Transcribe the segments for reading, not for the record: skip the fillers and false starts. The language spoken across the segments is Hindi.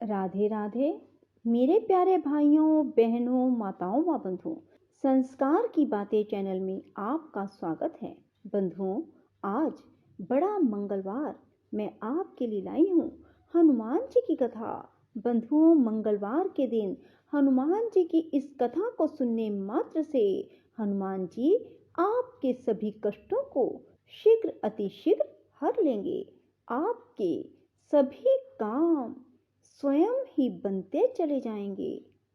राधे राधे मेरे प्यारे भाइयों बहनों माताओं व बंधुओं, संस्कार की बातें चैनल में आपका स्वागत है। बंधुओं, आज बड़ा मंगलवार मैं आपके लिए लाई हूँ हनुमान जी की कथा। बंधुओं, मंगलवार के दिन हनुमान जी की इस कथा को सुनने मात्र से हनुमान जी आपके सभी कष्टों को शीघ्र अतिशीघ्र हर लेंगे। आपके सभी काम स्वयं ही बनते चले जाएंगे।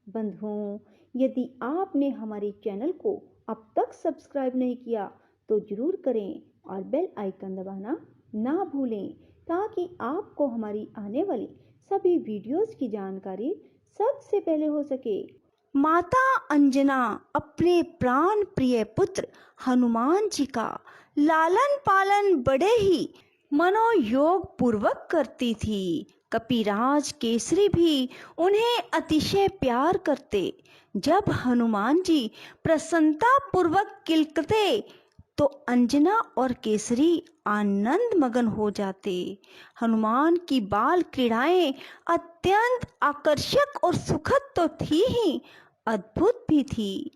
बंधुओं, यदि आपने हमारे चैनल को अब तक सब्सक्राइब नहीं किया तो जरूर करें और बेल आइकन दबाना ना भूलें, ताकि आपको हमारी आने वाली सभी वीडियोस की जानकारी सबसे पहले हो सके। माता अंजना अपने प्राण प्रिय पुत्र हनुमान जी का लालन पालन बड़े ही मनोयोग पूर्वक करती थी। कपिराज केसरी भी उन्हें अतिशय प्यार करते। जब हनुमान जी प्रसन्नता पूर्वक किलकते तो अंजना और केसरी आनंद मगन हो जाते। हनुमान की बाल क्रीड़ाएं अत्यंत आकर्षक और सुखद तो थी ही, अद्भुत भी थी।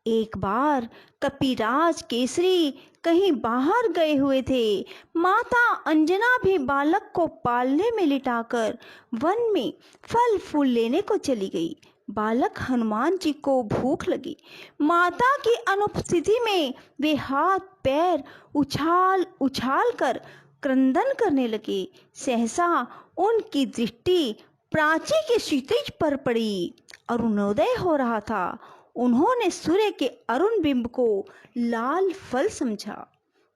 एक बार कपिराज केसरी कहीं बाहर गए हुए थे। माता अंजना भी बालक को पालने में लिटाकर वन में फल फूल लेने को चली गई। बालक हनुमान जी को भूख लगी। माता की अनुपस्थिति में वे हाथ पैर उछाल उछाल कर क्रंदन करने लगे। सहसा उनकी दृष्टि प्राची के क्षितिज पर पड़ी। अरुणोदय हो रहा था। उन्होंने सूर्य के अरुण बिंब को लाल फल समझा।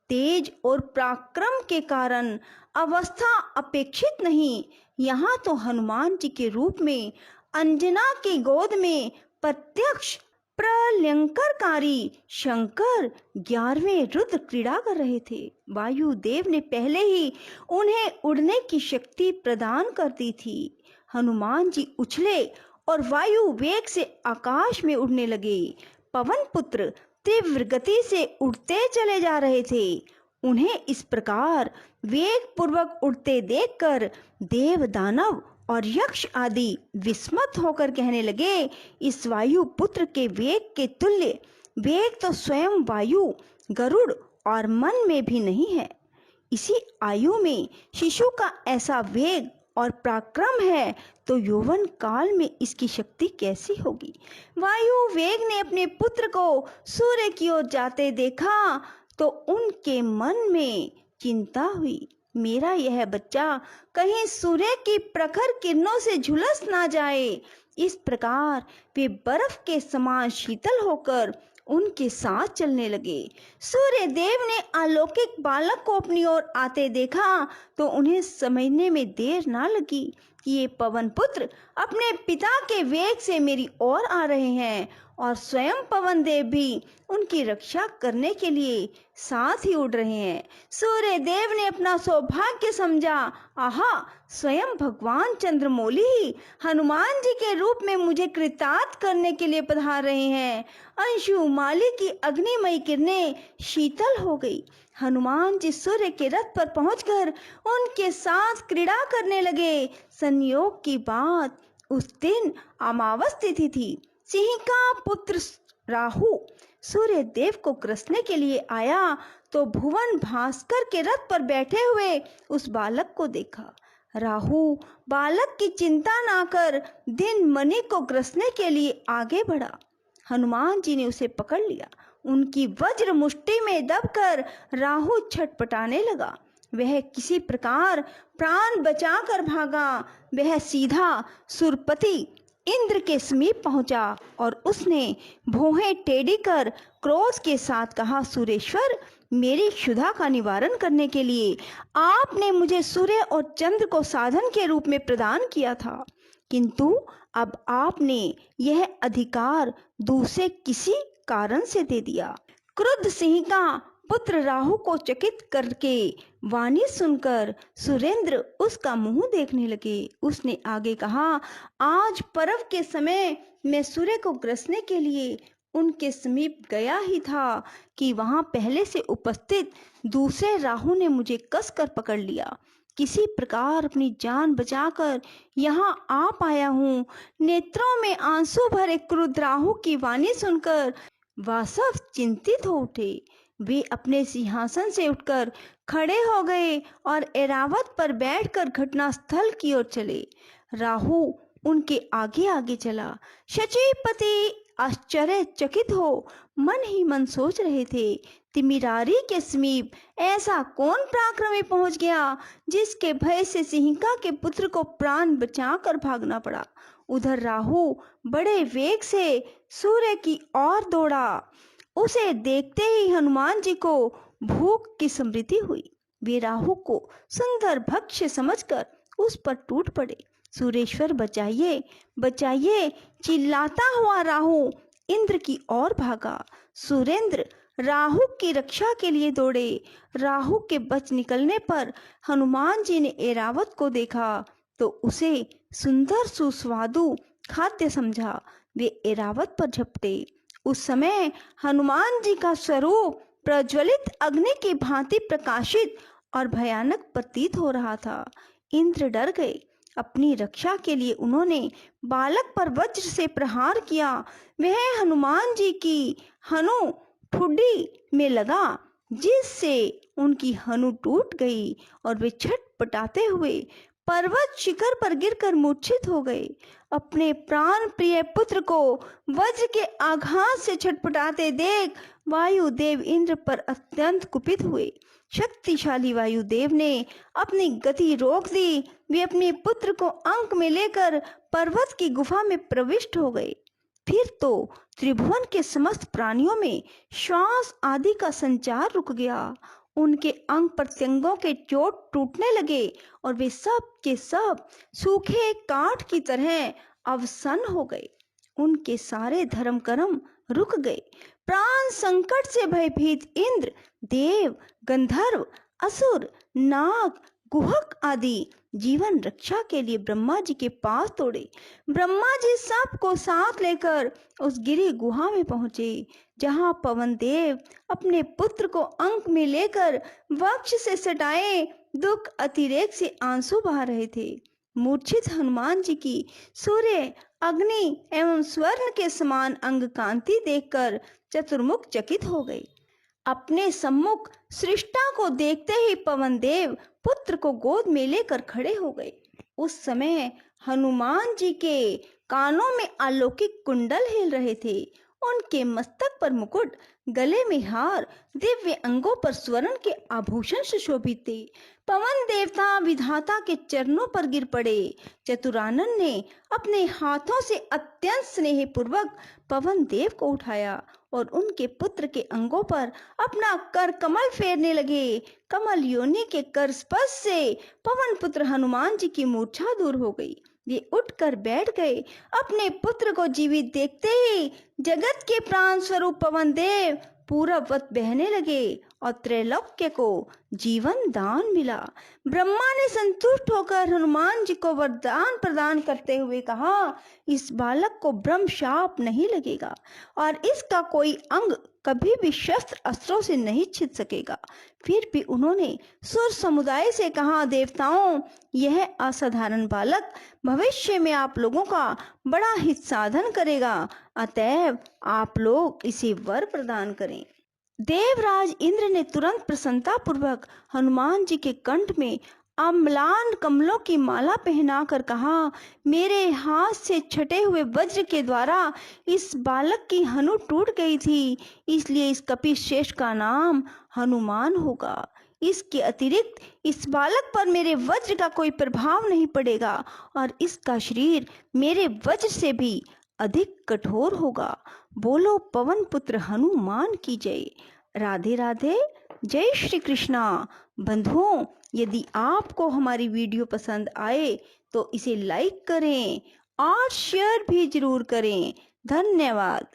तेज और पराक्रम के कारण अवस्था अपेक्षित नहीं, यहाँ तो हनुमान जी के रूप में अंजना की गोद में प्रत्यक्ष प्रलयंकरकारी शंकर 11वें रुद्र क्रीड़ा कर रहे थे। वायुदेव ने पहले ही उन्हें उड़ने की शक्ति प्रदान कर दी थी। हनुमान जी उछले और वायु वेग से आकाश में उड़ने लगे। पवन पुत्र तीव्र गति से उड़ते चले जा रहे थे। उन्हें इस प्रकार वेग पूर्वक उड़ते देखकर देव दानव और यक्ष आदि विस्मत होकर कहने लगे, इस वायु पुत्र के वेग के तुल्य वेग तो स्वयं वायु, गरुड़ और मन में भी नहीं है। इसी आयु में शिशु का ऐसा वेग और पराक्रम है तो यौवन काल में इसकी शक्ति कैसी होगी। वायु वेग ने अपने पुत्र को सूर्य की ओर जाते देखा तो उनके मन में चिंता हुई, मेरा यह बच्चा कहीं सूर्य की प्रखर किरणों से झुलस ना जाए। इस प्रकार वे बर्फ के समान शीतल होकर उनके साथ चलने लगे। सूर्य देव ने अलौकिक बालक को अपनी ओर आते देखा तो उन्हें समझने में देर ना लगी कि ये पवन पुत्र अपने पिता के वेग से मेरी ओर आ रहे हैं और स्वयं पवन देव भी उनकी रक्षा करने के लिए साथ ही उड़ रहे हैं। सूर्य देव ने अपना सौभाग्य समझा, आहा, स्वयं भगवान चंद्रमौली ही हनुमान जी के रूप में मुझे कृतार्थ करने के लिए पधार रहे हैं। अंशुमाली की अग्निमयी किरणें शीतल हो गई। हनुमान जी सूर्य के रथ पर पहुंचकर उनके साथ क्रीड़ा करने लगे। संयोग की बात, उस दिन अमावस तिथि थी। सिंह का पुत्र राहु सूर्य देव को ग्रसने के लिए आया तो भुवन भास्कर के रथ पर बैठे हुए उस बालक को देखा। राहु बालक की चिंता ना कर दिन मणि को ग्रसने के लिए आगे बढ़ा। हनुमान जी ने उसे पकड़ लिया। उनकी वज्र मुष्टि में दबकर राहु छटपटाने लगा। वह किसी प्रकार प्राण बचाकर भागा। वह सीधा सुरपति इंद्र के समीप पहुंचा और उसने भौहें टेढ़ी कर क्रोध के साथ कहा, सुरेश्वर, मेरी क्षुधा का निवारण करने के लिए आपने मुझे सूर्य और चंद्र को साधन के रूप में प्रदान किया था, किंतु अब आपने यह अधिकार दूसरे किसी कारण से दे दिया। क्रुद्ध सिंह का पुत्र राहु को चकित करके वाणी सुनकर सुरेंद्र उसका मुंह देखने लगे। उसने आगे कहा, आज पर्व के समय मैं सूर्य को ग्रसने के लिए उनके समीप गया ही था कि वहां पहले से उपस्थित दूसरे राहु ने मुझे कसकर पकड़ लिया। किसी प्रकार अपनी जान बचाकर यहाँ आ पाया हूँ। नेत्रों में आंसू भरे क्रुद्ध राहु की वाणी सुनकर वासव चिंतित हो उठे। वे अपने सिंहासन से उठकर खड़े हो गए और ऐरावत पर बैठकर घटनास्थल की ओर चले। राहु उनके आगे आगे चला। शचीपति आश्चर्यचकित हो मन ही मन सोच रहे थे, तिमिरारी के समीप ऐसा कौन पराक्रमी पहुंच गया जिसके भय से सिंहिका के पुत्र को प्राण बचाकर भागना पड़ा। उधर राहु बड़े वेग से सूर्य की ओर दौड़ा। उसे देखते ही हनुमान जी को भूख की स्मृति हुई। वे राहु को सुंदर भक्ष्य समझकर उस पर टूट पड़े। सुरेश्वर बचाइए बचाइए चिल्लाता हुआ राहु इंद्र की ओर भागा। सुरेंद्र राहु की रक्षा के लिए दौड़े। राहु के बच निकलने पर हनुमान जी ने ऐरावत को देखा तो उसे सुंदर सुस्वादु खाद्य समझा। वे ऐरावत पर झपटे। उस समय हनुमान जी का स्वरूप प्रज्वलित अग्नि की भांति प्रकाशित और भयानक प्रतीत हो रहा था। इंद्र डर गए। अपनी रक्षा के लिए उन्होंने बालक पर वज्र से प्रहार किया। वह हनुमान जी की हनु ठुड्डी में लगा, जिससे उनकी हनु टूट गई और वे छटपटाते हुए पर्वत शिखर पर गिरकर मूर्छित हो गए। अपने प्राण प्रिय पुत्र को वज्र के आघात से छटपटाते देख वायुदेव इंद्र पर अत्यंत कुपित हुए। शक्तिशाली वायुदेव ने अपनी गति रोक दी। वे अपने पुत्र को अंक में लेकर पर्वत की गुफा में प्रविष्ट हो गए। फिर तो त्रिभुवन के समस्त प्राणियों में श्वास आदि का संचार रुक गया। उनके अंग प्रत्यंगों के चोट टूटने लगे और वे सब के सब सूखे काठ की तरह अवसन हो गए। उनके सारे धर्म कर्म रुक गए। प्राण संकट से भयभीत इंद्र, देव, गंधर्व, असुर, नाग, गुहक आदि जीवन रक्षा के लिए ब्रह्मा जी के पास दौड़े। ब्रह्मा जी सबको साथ लेकर उस गिरी गुहा में पहुंचे, जहां पवन देव अपने पुत्र को अंक में लेकर वक्ष से सटाए दुख अतिरेक से आंसू बहा रहे थे। मूर्छित हनुमान जी की सूर्य, अग्नि एवं स्वर्ण के समान अंग कांति देखकर चतुर्मुख चकित हो गए। अपने सम्मुख सृष्टा को देखते ही पवन देव पुत्र को गोद में लेकर खड़े हो गए। उस समय हनुमान जी के कानों में अलौकिक कुंडल हिल रहे थे। उनके मस्तक पर मुकुट, गले में हार, दिव्य अंगों पर स्वर्ण के आभूषण सुशोभित थे। पवन देवता विधाता के चरणों पर गिर पड़े। चतुरानन ने अपने हाथों से अत्यंत स्नेहपूर्वक पवन देव को उठाया और उनके पुत्र के अंगों पर अपना कर कमल फेरने लगे। कमल योनि के कर स्पर्श से पवन पुत्र हनुमान जी की मूर्छा दूर हो गई। वे उठकर बैठ गए। अपने पुत्र को जीवित देखते ही जगत के प्राण स्वरूप पवन देव पूरबवत बहने लगे और त्रैलोक्य को जीवन दान मिला। ब्रह्मा ने संतुष्ट होकर हनुमान जी को वरदान प्रदान करते हुए कहा, इस बालक को ब्रह्म शाप नहीं लगेगा और इसका कोई अंग कभी भी शस्त्र अस्त्रों से नहीं छिद सकेगा। फिर भी उन्होंने सुर समुदाय से कहा, देवताओं, यह असाधारण बालक भविष्य में आप लोगों का बड़ा हित साधन करेगा, अतएव आप लोग इसे वर प्रदान करें। देवराज इंद्र ने तुरंत प्रसन्नता पूर्वक हनुमान जी के कंठ में अम्लान कमलों की माला पहनाकर कहा, मेरे हाथ से छटे हुए वज्र के द्वारा इस बालक की हनु टूट गई थी, इसलिए इस कपि श्रेष्ठ का नाम हनुमान होगा। इसके अतिरिक्त इस बालक पर मेरे वज्र का कोई प्रभाव नहीं पड़ेगा और इसका शरीर मेरे वज्र से भी अधिक कठोर होगा। बोलो पवन पुत्र हनुमान की जय। राधे राधे। जय श्री कृष्णा। बंधुओं, यदि आपको हमारी वीडियो पसंद आए तो इसे लाइक करें और शेयर भी जरूर करें। धन्यवाद।